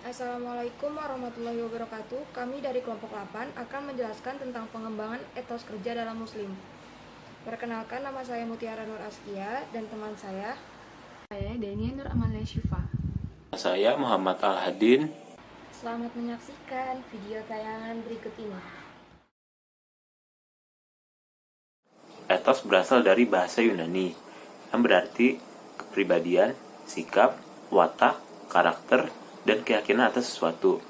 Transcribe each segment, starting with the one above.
Assalamualaikum warahmatullahi wabarakatuh. Kami dari kelompok 8 akan menjelaskan tentang pengembangan etos kerja dalam Muslim. Perkenalkan, nama saya Mutiara Nur Askia dan teman saya Dania Nur Amalia Syifa. Saya Muhammad Al-Hadin. Selamat menyaksikan video tayangan berikut ini. Etos berasal dari bahasa Yunani yang berarti kepribadian, sikap, watak, karakter, dan keyakinan atas sesuatu.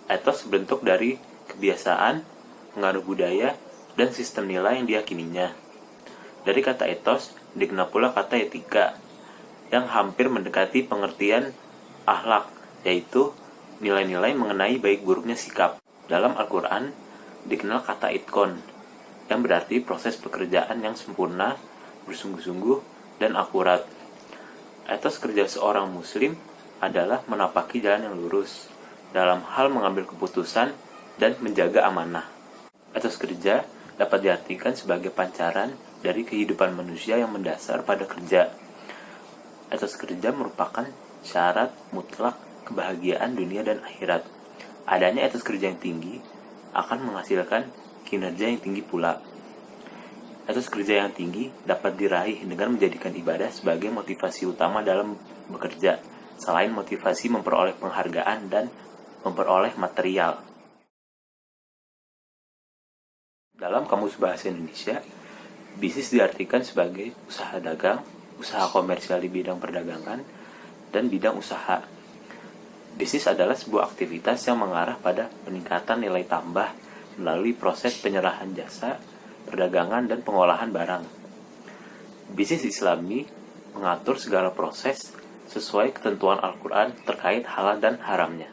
Etos berbentuk dari kebiasaan, pengaruh budaya, dan sistem nilai yang diyakininya. Dari kata etos dikenal pula kata etika yang hampir mendekati pengertian akhlak, yaitu nilai-nilai mengenai baik buruknya sikap. Dalam Al-Quran dikenal kata itkon yang berarti proses pekerjaan yang sempurna, bersungguh-sungguh, dan akurat. Etos kerja seorang muslim adalah menapaki jalan yang lurus dalam hal mengambil keputusan dan menjaga amanah. Etos kerja dapat diartikan sebagai pancaran dari kehidupan manusia yang mendasar pada kerja. Etos kerja merupakan syarat mutlak kebahagiaan dunia dan akhirat. Adanya etos kerja yang tinggi akan menghasilkan kinerja yang tinggi pula. Etos kerja yang tinggi dapat diraih dengan menjadikan ibadah sebagai motivasi utama dalam bekerja, selain motivasi memperoleh penghargaan dan memperoleh material. Dalam Kamus Bahasa Indonesia, bisnis diartikan sebagai usaha dagang, usaha komersial di bidang perdagangan, dan bidang usaha. Bisnis adalah sebuah aktivitas yang mengarah pada peningkatan nilai tambah melalui proses penyerahan jasa, perdagangan, dan pengolahan barang. Bisnis Islami mengatur segala proses sesuai ketentuan Al-Quran terkait halal dan haramnya.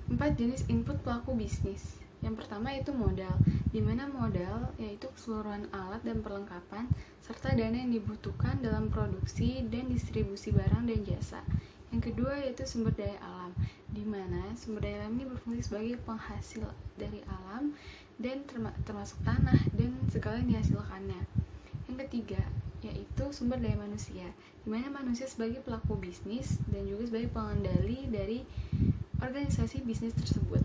4 jenis input pelaku bisnis. Yang pertama yaitu modal, di mana modal yaitu keseluruhan alat dan perlengkapan serta dana yang dibutuhkan dalam produksi dan distribusi barang dan jasa. Yang kedua yaitu sumber daya alam, di mana sumber daya alam ini berfungsi sebagai penghasil dari alam dan termasuk tanah dan segala yang dihasilkannya. Yang ketiga yaitu sumber daya manusia, di mana manusia sebagai pelaku bisnis dan juga sebagai pengendali dari organisasi bisnis tersebut.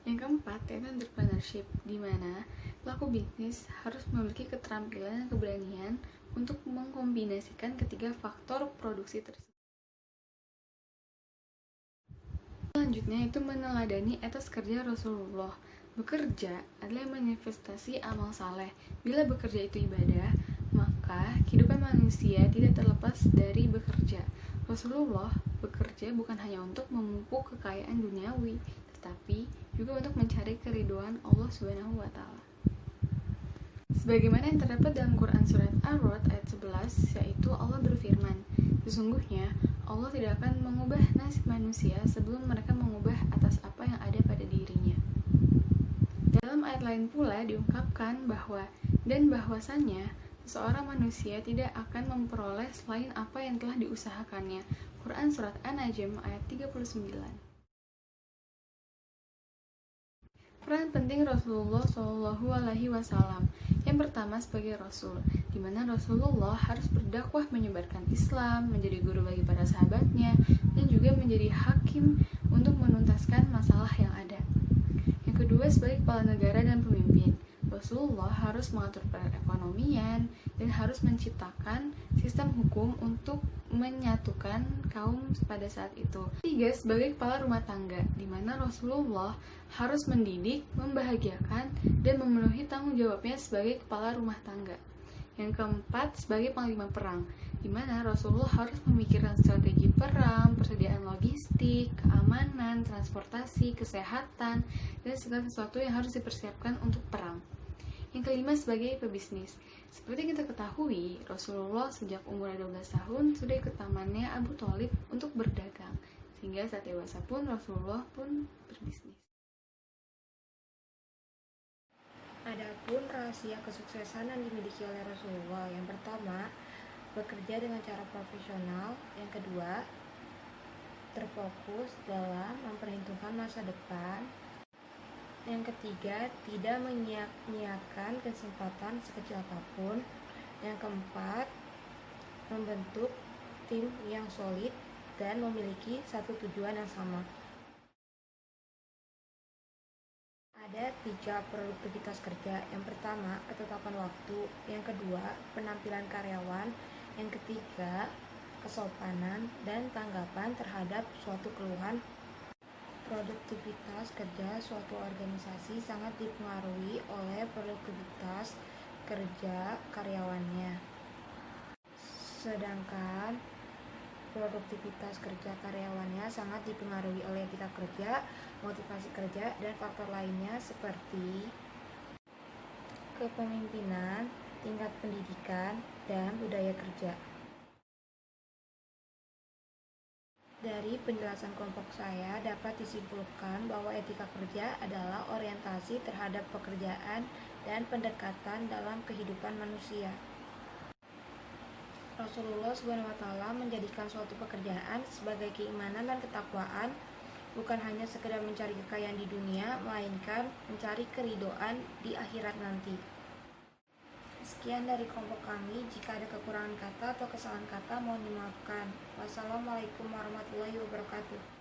Yang keempat yaitu entrepreneurship, di mana pelaku bisnis harus memiliki keterampilan dan keberanian untuk mengkombinasikan ketiga faktor produksi tersebut. Selanjutnya itu meneladani etos kerja Rasulullah. Bekerja adalah manifestasi amal saleh. Bila bekerja itu ibadah, maka kehidupan manusia tidak terlepas dari bekerja. Rasulullah bekerja bukan hanya untuk memupuk kekayaan duniawi, tetapi juga untuk mencari keridhaan Allah Subhanahu wa taala. Sebagaimana yang terdapat dalam Quran surat Ar-Ra'd ayat 11, yaitu Allah berfirman, sesungguhnya Allah tidak akan mengubah nasib manusia sebelum mereka mengubah atas apa yang ada pada dirinya. Dalam ayat lain pula diungkapkan bahwa dan bahwasannya seorang manusia tidak akan memperoleh selain apa yang telah diusahakannya. Quran surat An-Najm ayat 39. Peran penting Rasulullah Shallallahu Alaihi Wasallam. Yang pertama sebagai Rasul, di mana Rasulullah harus berdakwah menyebarkan Islam, menjadi guru bagi para sahabatnya, dan juga menjadi hakim untuk menuntaskan masalah yang ada. Yang kedua sebagai kepala negara dan pemimpin, Rasulullah harus mengatur perekonomian dan harus menciptakan sistem hukum untuk menyatukan kaum pada saat itu. Tiga, sebagai kepala rumah tangga, di mana Rasulullah harus mendidik, membahagiakan, dan memenuhi tanggung jawabnya sebagai kepala rumah tangga. Yang keempat, sebagai panglima perang, di mana Rasulullah harus memikirkan strategi perang, persediaan logistik, keamanan, transportasi, kesehatan, dan segala sesuatu yang harus dipersiapkan untuk perang. Yang kelima sebagai pebisnis. Seperti kita ketahui, Rasulullah sejak umur 12 tahun sudah ikut pamannya Abu Thalib untuk berdagang, sehingga saat dewasa pun Rasulullah pun berbisnis. Adapun rahasia kesuksesan yang dimiliki oleh Rasulullah, yang pertama, bekerja dengan cara profesional. Yang kedua, terfokus dalam memperhitungkan masa depan. Yang ketiga, tidak menyia-nyiakan kesempatan sekecil apapun. Yang keempat, membentuk tim yang solid dan memiliki satu tujuan yang sama. Ada 3 produktivitas kerja. Yang pertama, ketetapan waktu. Yang kedua, penampilan karyawan. Yang ketiga, kesopanan dan tanggapan terhadap suatu keluhan. Produktivitas kerja suatu organisasi sangat dipengaruhi oleh produktivitas kerja karyawannya. Sedangkan produktivitas kerja karyawannya sangat dipengaruhi oleh etika kerja, motivasi kerja, dan faktor lainnya seperti kepemimpinan, tingkat pendidikan, dan budaya kerja. Dari penjelasan kelompok saya dapat disimpulkan bahwa etika kerja adalah orientasi terhadap pekerjaan dan pendekatan dalam kehidupan manusia. Rasulullah SWT menjadikan suatu pekerjaan sebagai keimanan dan ketakwaan, bukan hanya sekedar mencari kekayaan di dunia, melainkan mencari keridhaan di akhirat nanti. Sekian dari kelompok kami. Jika ada kekurangan kata atau kesalahan kata, mohon dimaafkan. Wassalamualaikum warahmatullahi wabarakatuh.